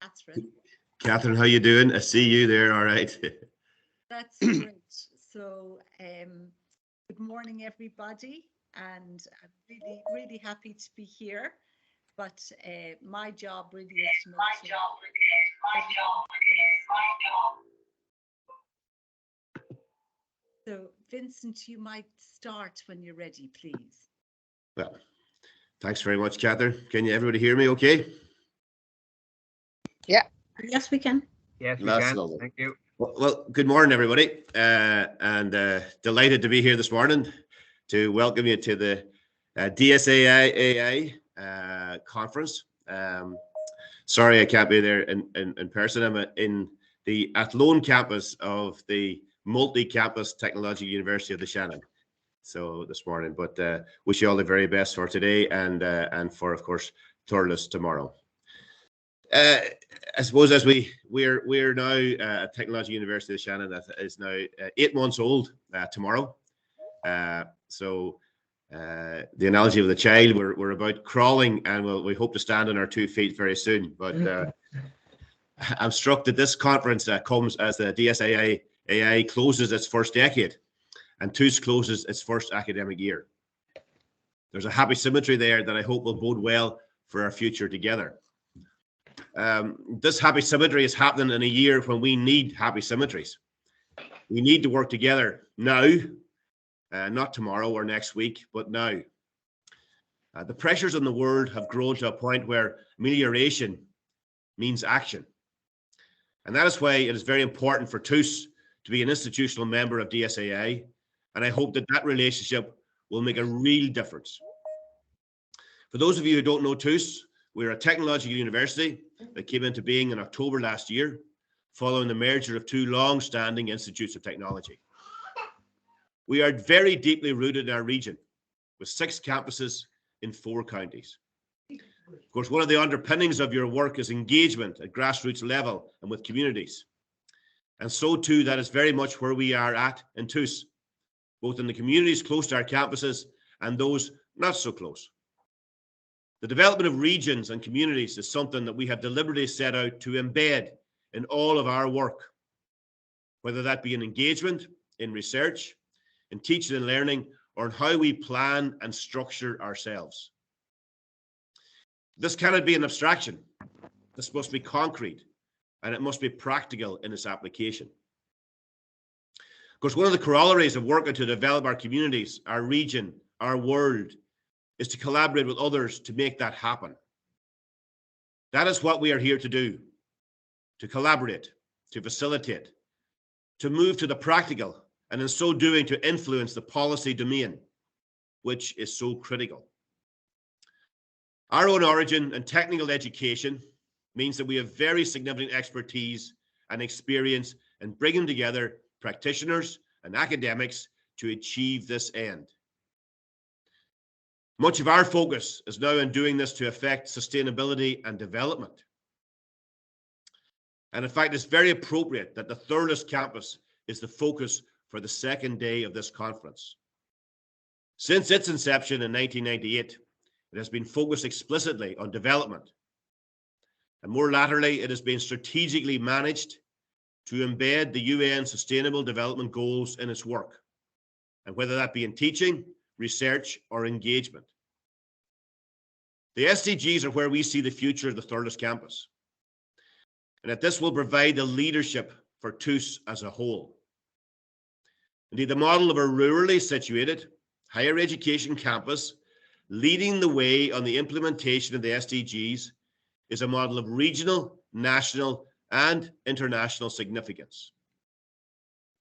Catherine. Catherine, how you doing? I see you there. All right. That's great. So, good morning, everybody, and I'm really happy to be here. But my job really is to make sure. So, Vincent, you might start when you're ready, please. Well, thanks very much, Catherine. Can you everybody hear me okay? Yeah. Yes, we can. Yes, we That's can. lovely. Thank you. Well, good morning, everybody, and delighted to be here this morning to welcome you to the DSAI conference. Sorry I can't be there in person. I'm in the Athlone campus of the multi-campus Technological University of the Shannon. So this morning, but wish you all the very best for today and for, of course, Thurles tomorrow. I suppose as we're now at Technological University of Shannon, that is now 8 months old tomorrow. So the analogy of the child, we're about crawling, and we hope to stand on our 2 feet very soon. But I'm struck that this conference comes as the DSAI closes its first decade, and TUS closes its first academic year. There's a happy symmetry there that I hope will bode well for our future together. This happy symmetry is happening in a year when we need happy symmetries. We need to work together now, not tomorrow or next week, but now. The pressures in the world have grown to a point where amelioration means action. And that is why it is very important for TUS to be an institutional member of DSAI. And I hope that that relationship will make a real difference. For those of you who don't know TUS, we're a technological university that came into being in October last year, following the merger of 2 long-standing institutes of technology. We are very deeply rooted in our region, with 6 campuses in 4 counties. Of course, one of the underpinnings of your work is engagement at grassroots level and with communities. And so too, that is very much where we are at in TUS, both in the communities close to our campuses and those not so close. The development of regions and communities is something that we have deliberately set out to embed in all of our work, whether that be in engagement, in research, in teaching and learning, or in how we plan and structure ourselves. This cannot be an abstraction. This must be concrete, and it must be practical in its application. Of course, one of the corollaries of working to develop our communities, our region, our world, is to collaborate with others to make that happen. That is what we are here to do, to collaborate, to facilitate, to move to the practical, and in so doing to influence the policy domain, which is so critical. Our own origin and technical education means that we have very significant expertise and experience in bringing together practitioners and academics to achieve this end. Much of our focus is now on doing this to affect sustainability and development. And in fact, it's very appropriate that the Thurles campus is the focus for the second day of this conference. Since its inception in 1998, it has been focused explicitly on development. And more latterly, it has been strategically managed to embed the UN Sustainable Development Goals in its work, and whether that be in teaching, research, or engagement. The SDGs are where we see the future of the Thurles campus, and that this will provide the leadership for TUS as a whole. Indeed, the model of a rurally situated higher education campus leading the way on the implementation of the SDGs is a model of regional, national, and international significance.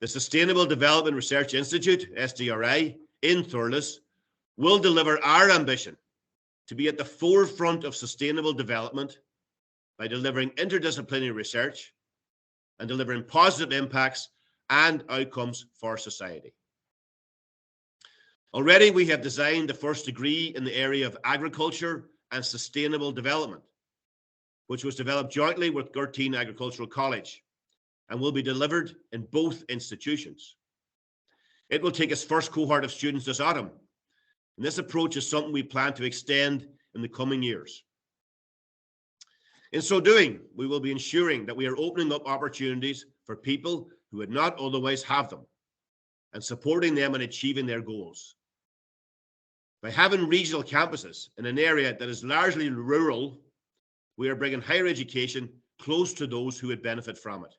The Sustainable Development Research Institute, SDRI, in Thurles will deliver our ambition to be at the forefront of sustainable development by delivering interdisciplinary research and delivering positive impacts and outcomes for society. Already, we have designed the first degree in the area of agriculture and sustainable development, which was developed jointly with Gurteen Agricultural College and will be delivered in both institutions. It will take its first cohort of students this autumn, and this approach is something we plan to extend in the coming years. In so doing, we will be ensuring that we are opening up opportunities for people who would not otherwise have them and supporting them in achieving their goals. By having regional campuses in an area that is largely rural, we are bringing higher education close to those who would benefit from it.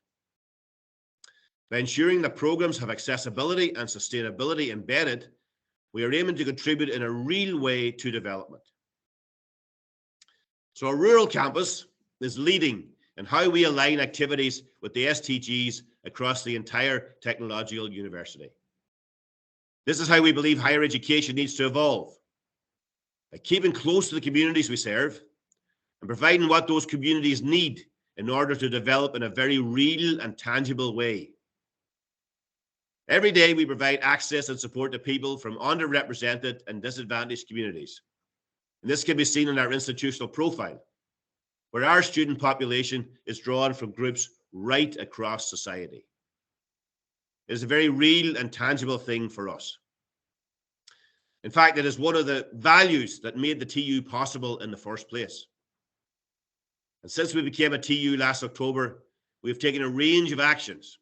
By ensuring that programs have accessibility and sustainability embedded, we are aiming to contribute in a real way to development. So a rural campus is leading in how we align activities with the SDGs across the entire technological university. This is how we believe higher education needs to evolve, by keeping close to the communities we serve and providing what those communities need in order to develop in a very real and tangible way. Every day we provide access and support to people from underrepresented and disadvantaged communities. And this can be seen in our institutional profile, where our student population is drawn from groups right across society. It is a very real and tangible thing for us. In fact, it is one of the values that made the TU possible in the first place. And since we became a TU last October, we have taken a range of actions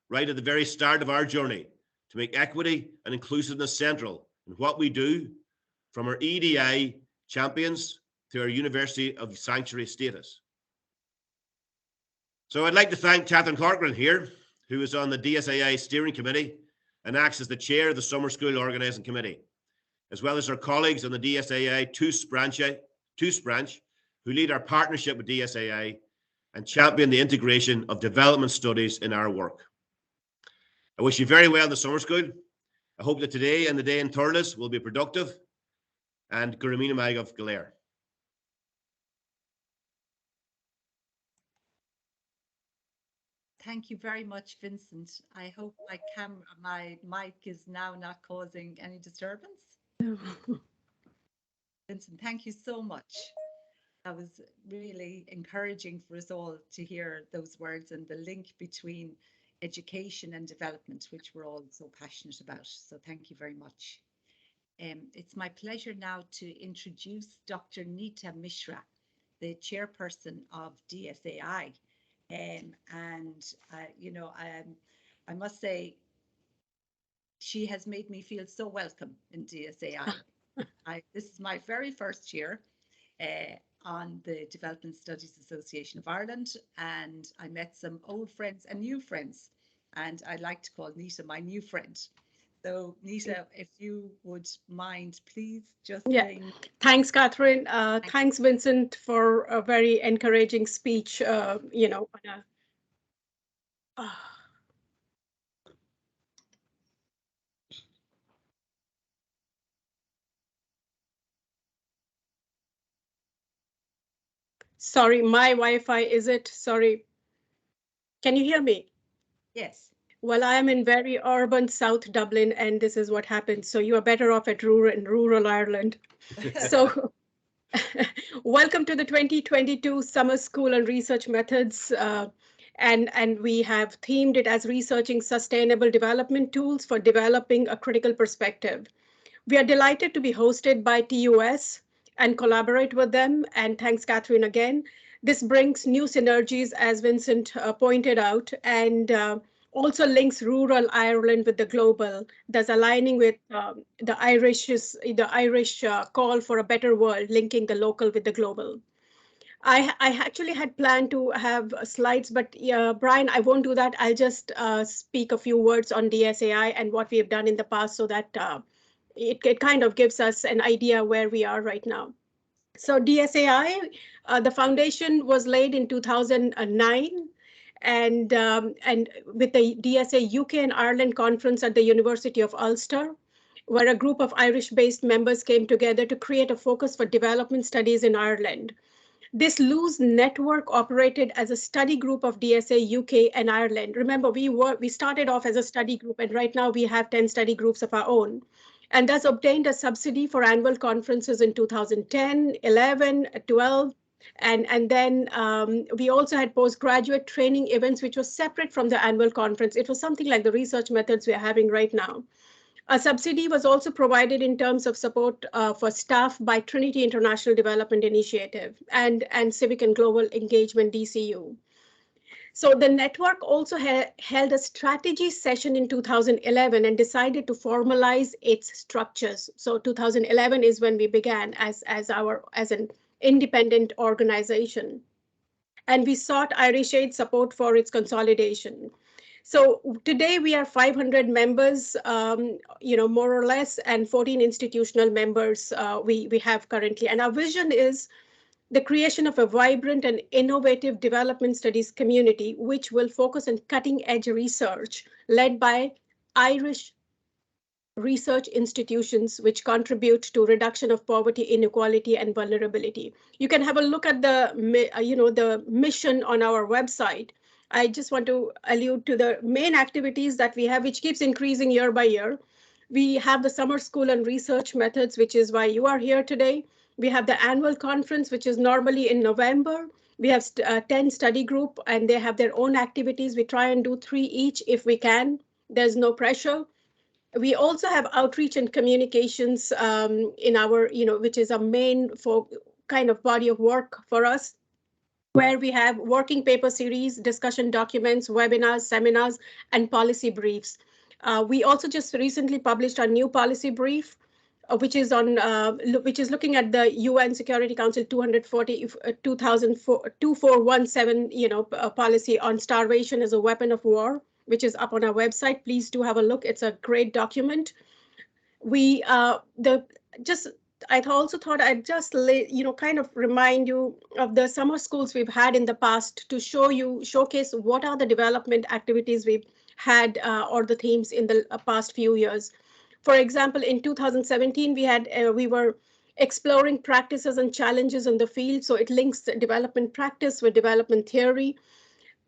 right at the very start of our journey to make equity and inclusiveness central in what we do, from our EDI champions to our University of Sanctuary status. So I'd like to thank Catherine Corcoran here, who is on the DSAI steering committee and acts as the chair of the summer school organising committee, as well as our colleagues on the DSAI TUS branch, who lead our partnership with DSAI and champion the integration of development studies in our work. I wish you very well in the summer school. I hope that today and the day in Thurles will be productive, and Guramina Magov Galer. Thank you very much, Vincent. I hope my mic is now not causing any disturbance. Vincent, thank you so much. That was really encouraging for us all to hear those words and the link between education and development, which we're all so passionate about. So thank you very much. It's my pleasure now to introduce Dr. Neeta Mishra, the chairperson of DSAI. I must say, she has made me feel so welcome in DSAI. This is my very first year on the Development Studies Association of Ireland, and I met some old friends and new friends, and I like to call Neeta my new friend. So Neeta, if you would mind, please just saying. Thanks, Catherine. Thanks, Vincent, for a very encouraging speech. Sorry, my Wi-Fi, is it? Sorry. Can you hear me? Yes. Well, I am in very urban South Dublin, and this is what happens. So you are better off at rural Ireland. So welcome to the 2022 Summer School on Research Methods. And we have themed it as researching sustainable development tools for developing a critical perspective. We are delighted to be hosted by TUS and collaborate with them. And thanks, Catherine, again. This brings new synergies, as Vincent pointed out, and also links rural Ireland with the global, thus aligning with the Irish call for a better world, linking the local with the global. I actually had planned to have slides, but Brian, I won't do that. I'll just speak a few words on DSAI and what we have done in the past so that it kind of gives us an idea where we are right now. So DSAI, the foundation was laid in 2009. And with the DSA UK and Ireland conference at the University of Ulster, where a group of Irish-based members came together to create a focus for development studies in Ireland. This loose network operated as a study group of DSA UK and Ireland. Remember, we started off as a study group, and right now we have 10 study groups of our own, and thus obtained a subsidy for annual conferences in 2010, 11, 12. And then we also had postgraduate training events, which was separate from the annual conference. It was something like the research methods we are having right now. A subsidy was also provided in terms of support for staff by Trinity International Development Initiative and Civic and Global Engagement, DCU. So the network also held a strategy session in 2011 and decided to formalize its structures. So 2011 is when we began as an independent organization. And we sought Irish Aid support for its consolidation. So today we are 500 members, more or less, and 14 institutional members we have currently. And our vision is the creation of a vibrant and innovative development studies community, which will focus on cutting-edge research led by Irish research institutions which contribute to reduction of poverty, inequality, and vulnerability. You can have a look at the mission on our website. I just want to allude to the main activities that we have, which keeps increasing year by year. We have the summer school and research methods, which is why you are here today. We have the annual conference, which is normally in November. We have 10 study group, and they have their own activities. We try and do 3 each if we can. There's no pressure. We also have outreach and communications in our, which is a main kind of body of work for us, where we have working paper series, discussion documents, webinars, seminars, and policy briefs. We also just recently published a new policy brief, which is looking at the UN Security Council 2417, policy on starvation as a weapon of war, which is up on our website. Please do have a look. It's a great document. I also thought I'd just kind of remind you of the summer schools we've had in the past to showcase what are the development activities we've had or the themes in the past few years. For example, in 2017, we were exploring practices and challenges in the field. So it links development practice with development theory.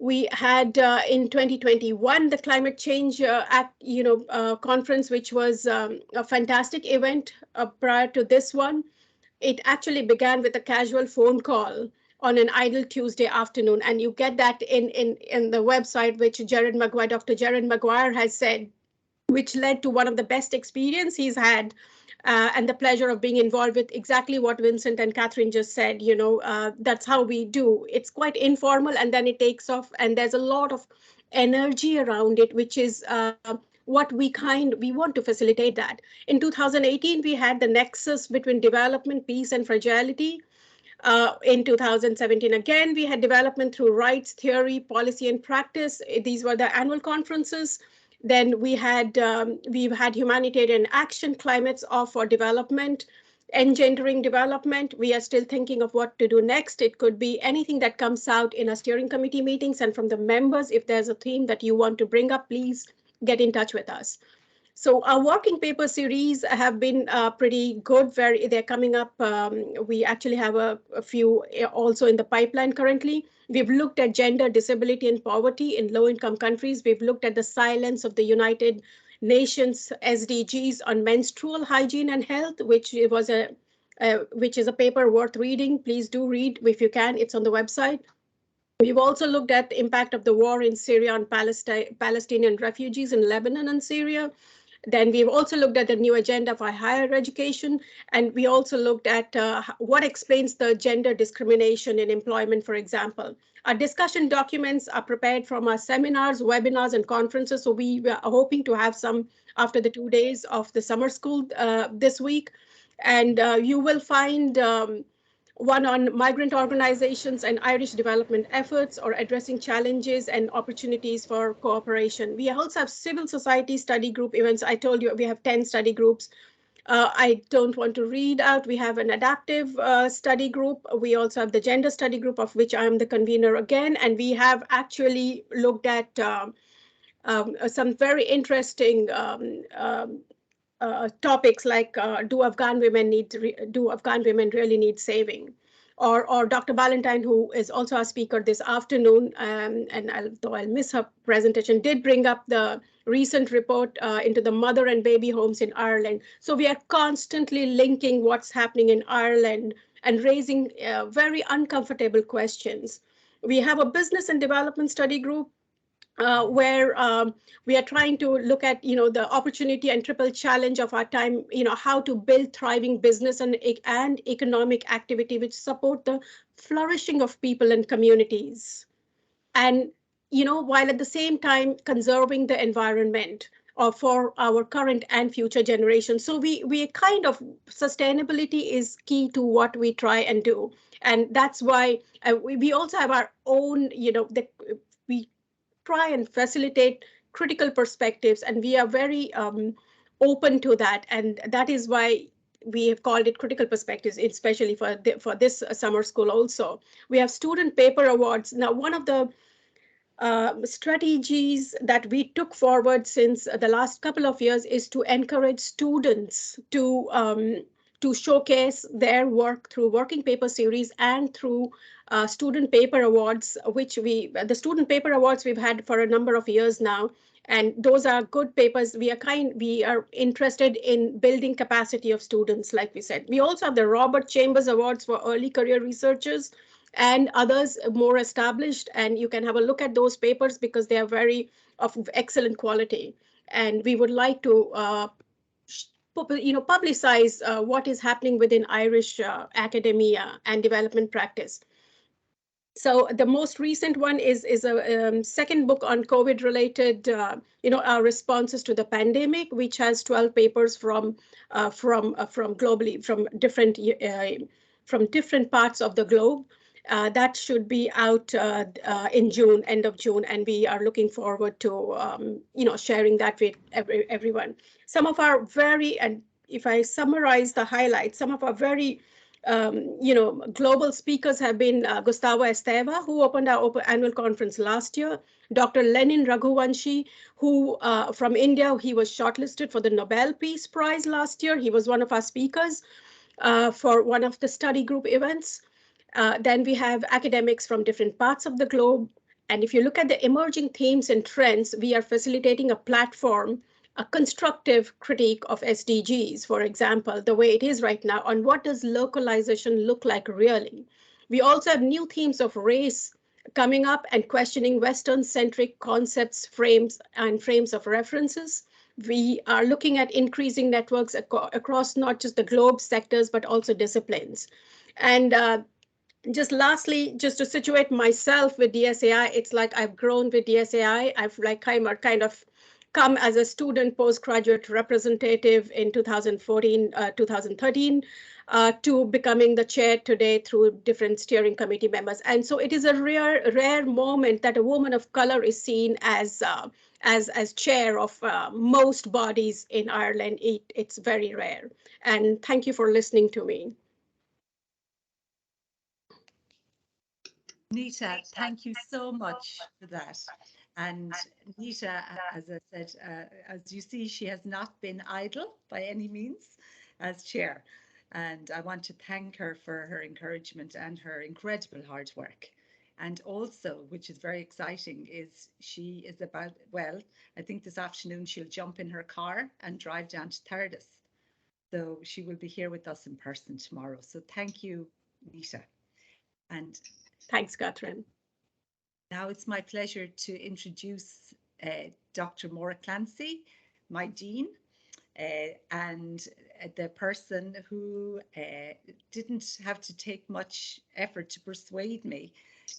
We had in 2021 the Climate Change conference, which was a fantastic event prior to this one. It actually began with a casual phone call on an idle Tuesday afternoon, and you get that in the website, which Dr. Jared Maguire has said, which led to one of the best experience he's had. And the pleasure of being involved with exactly what Vincent and Catherine just said. That's how we do. It's quite informal, and then it takes off, and there's a lot of energy around it, which is what we want to facilitate that. In 2018, we had the nexus between development, peace, and fragility. In 2017, again, we had development through rights, theory, policy, and practice. These were the annual conferences. Then we've had humanitarian action, climates for development, engendering development. We are still thinking of what to do next. It could be anything that comes out in our steering committee meetings and from the members. If there's a theme that you want to bring up, please get in touch with us. So our working paper series have been pretty good. They're coming up. We actually have a few also in the pipeline currently. We've looked at gender, disability, and poverty in low-income countries. We've looked at the silence of the United Nations SDGs on menstrual hygiene and health, which is a paper worth reading. Please do read if you can. It's on the website. We've also looked at the impact of the war in Syria on Palestinian refugees in Lebanon and Syria. Then we've also looked at the new agenda for higher education, and we also looked at what explains the gender discrimination in employment, for example. Our discussion documents are prepared from our seminars, webinars, and conferences, so we are hoping to have some after the 2 days of the summer school this week. And you will find one on migrant organizations and Irish development efforts or addressing challenges and opportunities for cooperation. We also have civil society study group events. I told you we have 10 study groups. I don't want to read out. We have an adaptive study group. We also have the gender study group, of which I am the convener again. And we have actually looked at some very interesting topics like do Afghan women really need saving? Or Dr. Ballantyne, who is also a speaker this afternoon, and although I'll miss her presentation, did bring up the recent report into the mother and baby homes in Ireland. So we are constantly linking what's happening in Ireland and raising very uncomfortable questions. We have a business and development study group. where we are trying to look at, the opportunity and triple challenge of our time, how to build thriving business and economic activity which support the flourishing of people and communities. And, while at the same time conserving the environment for our current and future generations. So we kind of, sustainability is key to what we try and do. And that's why we also have our own, we try and facilitate critical perspectives, and we are very open to that. And that is why we have called it critical perspectives, especially for this summer school also. We have student paper awards. Now, one of the strategies that we took forward since the last couple of years is to encourage students to showcase their work through working paper series and through student paper awards, the student paper awards we've had for a number of years now. And those are good papers. We are interested in building capacity of students, like we said. We also have the Robert Chambers Awards for early career researchers and others more established. And you can have a look at those papers because they are very of excellent quality. And we would like to publicize what is happening within Irish academia and development practice. So the most recent one is a second book on COVID-related, our responses to the pandemic, which has 12 papers from globally, from different parts of the globe. That should be out in June, end of June, and we are looking forward to sharing that with everyone. Some of our and if I summarize the highlights, some of our very global speakers have been Gustavo Esteva, who opened our annual conference last year, Dr. Lenin Raghuvanshi, who from India, he was shortlisted for the Nobel Peace Prize last year. He was one of our speakers for one of the study group events. Then we have academics from different parts of the globe. And if you look at the emerging themes and trends, we are facilitating a platform, a constructive critique of SDGs, for example, the way it is right now, on what does localization look like really. We also have new themes of race coming up and questioning Western-centric concepts, frames of references. We are looking at increasing networks across not just the globe sectors, but also disciplines. And just lastly, just to situate myself with DSAI, it's like I've grown with DSAI. I've kind of come as a student postgraduate representative in 2014, 2013, to becoming the chair today through different steering committee members. And so it is a rare moment that a woman of color is seen as chair of most bodies in Ireland. It's very rare. And thank you for listening to me. Nita, thank you so much for that. And Nita, as I said, as you see, she has not been idle by any means as chair. And I want to thank her for her encouragement and her incredible hard work. And also, which is very exciting, is she is about, well, I think this afternoon she'll jump in her car and drive down to Thardis. So she will be here with us in person tomorrow. So thank you, Nita. And thanks, Catherine. Now it's my pleasure to introduce Dr. Maura Clancy, my dean, and the person who didn't have to take much effort to persuade me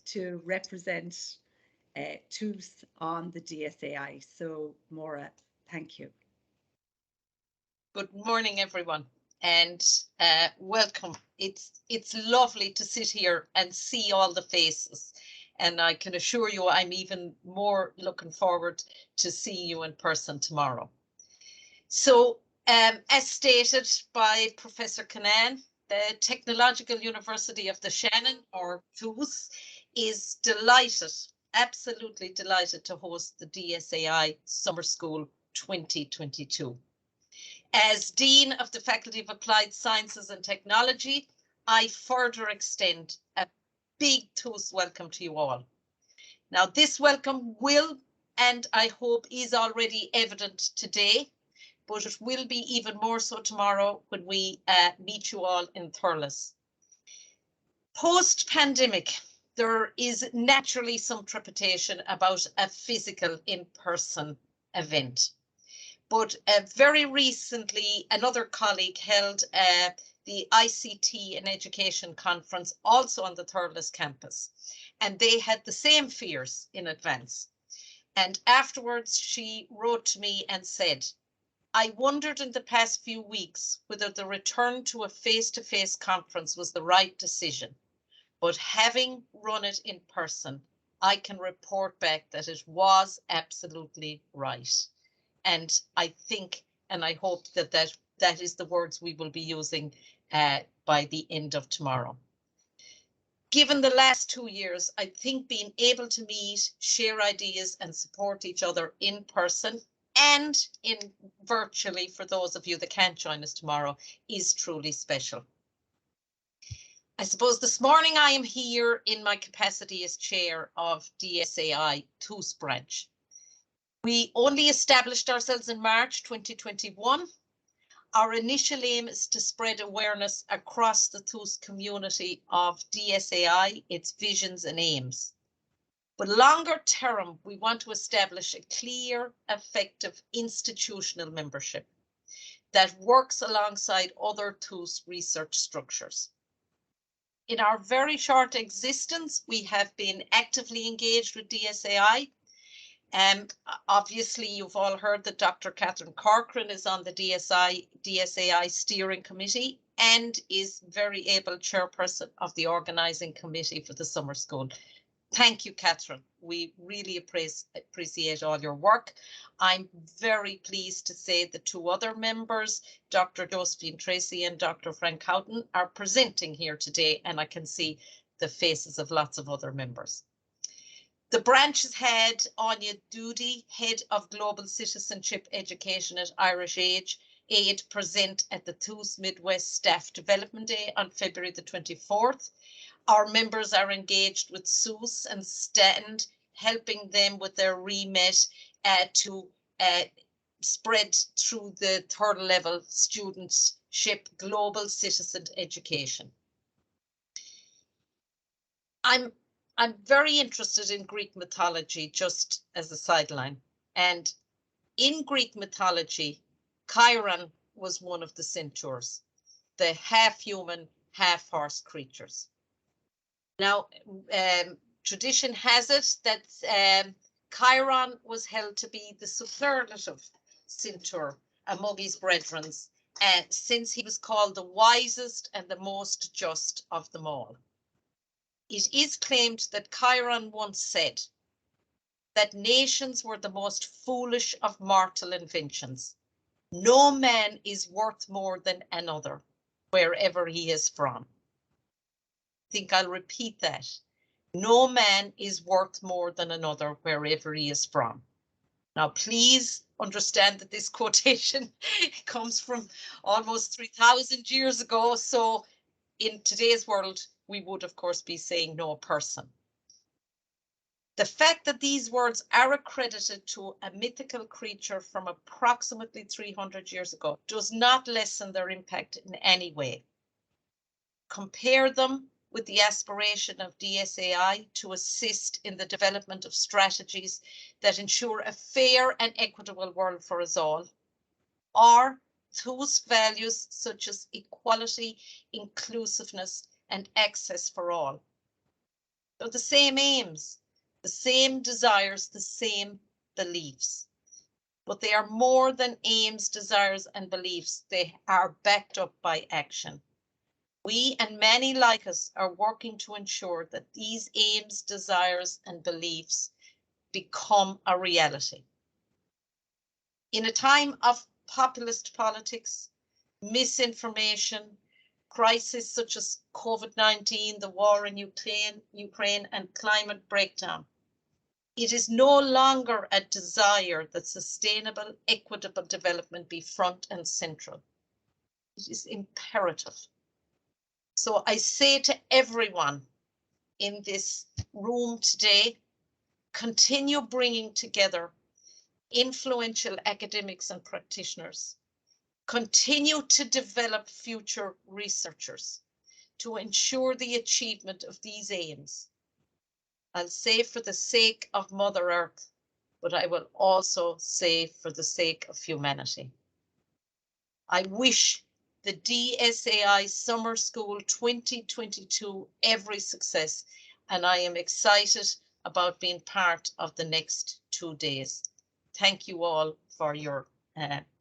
to represent TUS on the DSAI. So Maura, thank you. Good morning, everyone, and welcome. It's lovely to sit here and see all the faces. And I can assure you, I'm even more looking forward to see you in person tomorrow. So, as stated by Professor Canaan, the Technological University of the Shannon, or TUS, is delighted, absolutely delighted to host the DSAI Summer School 2022. As Dean of the Faculty of Applied Sciences and Technology, I further extend a big TUS welcome to you all. Now, this welcome will, and I hope is already evident today, but it will be even more so tomorrow when we meet you all in Thurles. Post-pandemic, there is naturally some trepidation about a physical in-person event. But very recently, another colleague held the ICT and Education Conference, also on the Thurles campus, and they had the same fears in advance. And afterwards, she wrote to me and said, I wondered in the past few weeks whether the return to a face-to-face conference was the right decision. But having run it in person, I can report back that it was absolutely right. And I think, and I hope that that is the words we will be using by the end of tomorrow. Given the last 2 years, I think being able to meet, share ideas and support each other in person and in virtually for those of you that can't join us tomorrow is truly special. I suppose this morning I am here in my capacity as chair of DSAI TUS branch. We only established ourselves in March 2021. Our initial aim is to spread awareness across the TUS community of DSAI, its visions and aims. But longer term, we want to establish a clear, effective institutional membership that works alongside other TUS research structures. In our very short existence, we have been actively engaged with DSAI. Obviously, you've all heard that Dr. Catherine Corcoran is on the DSAI steering committee and is very able chairperson of the organising committee for the summer school. Thank you, Catherine. We really appreciate all your work. I'm very pleased to say the two other members, Dr. Josephine Tracy and Dr. Frank Houghton, are presenting here today, and I can see the faces of lots of other members. The branch has had Anya Doody, Head of Global Citizenship Education at Irish Aid, present at the TUS Midwest Staff Development Day on February the 24th. Our members are engaged with SUS and STAND, helping them with their remit to spread through the third level studentship global citizen education. I'm very interested in Greek mythology, just as a sideline. And in Greek mythology, Chiron was one of the centaurs, the half-human, half-horse creatures. Now, tradition has it that Chiron was held to be the superlative centaur among his brethren, since he was called the wisest and the most just of them all. It is claimed that Chiron once said that nations were the most foolish of mortal inventions. No man is worth more than another, wherever he is from. I think I'll repeat that. No man is worth more than another, wherever he is from. Now, please understand that this quotation comes from almost 3,000 years ago. So in today's world, we would, of course, be saying no person. The fact that these words are accredited to a mythical creature from approximately 300 years ago does not lessen their impact in any way. Compare them with the aspiration of DSAI to assist in the development of strategies that ensure a fair and equitable world for us all, or TUS values such as equality, inclusiveness, and access for all. They're the same aims, the same desires, the same beliefs. But they are more than aims, desires, and beliefs. They are backed up by action. We and many like us are working to ensure that these aims, desires, and beliefs become a reality. In a time of populist politics, misinformation, crises such as COVID-19, the war in Ukraine, and climate breakdown, it is no longer a desire that sustainable, equitable development be front and central. It is imperative. So I say to everyone in this room today, continue bringing together influential academics and practitioners. Continue to develop future researchers to ensure the achievement of these aims. I'll say for the sake of Mother Earth, but I will also say for the sake of humanity. I wish the DSAI Summer School 2022 every success, and I am excited about being part of the next 2 days. Thank you all for your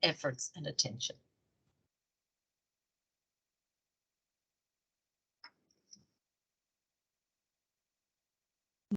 efforts and attention.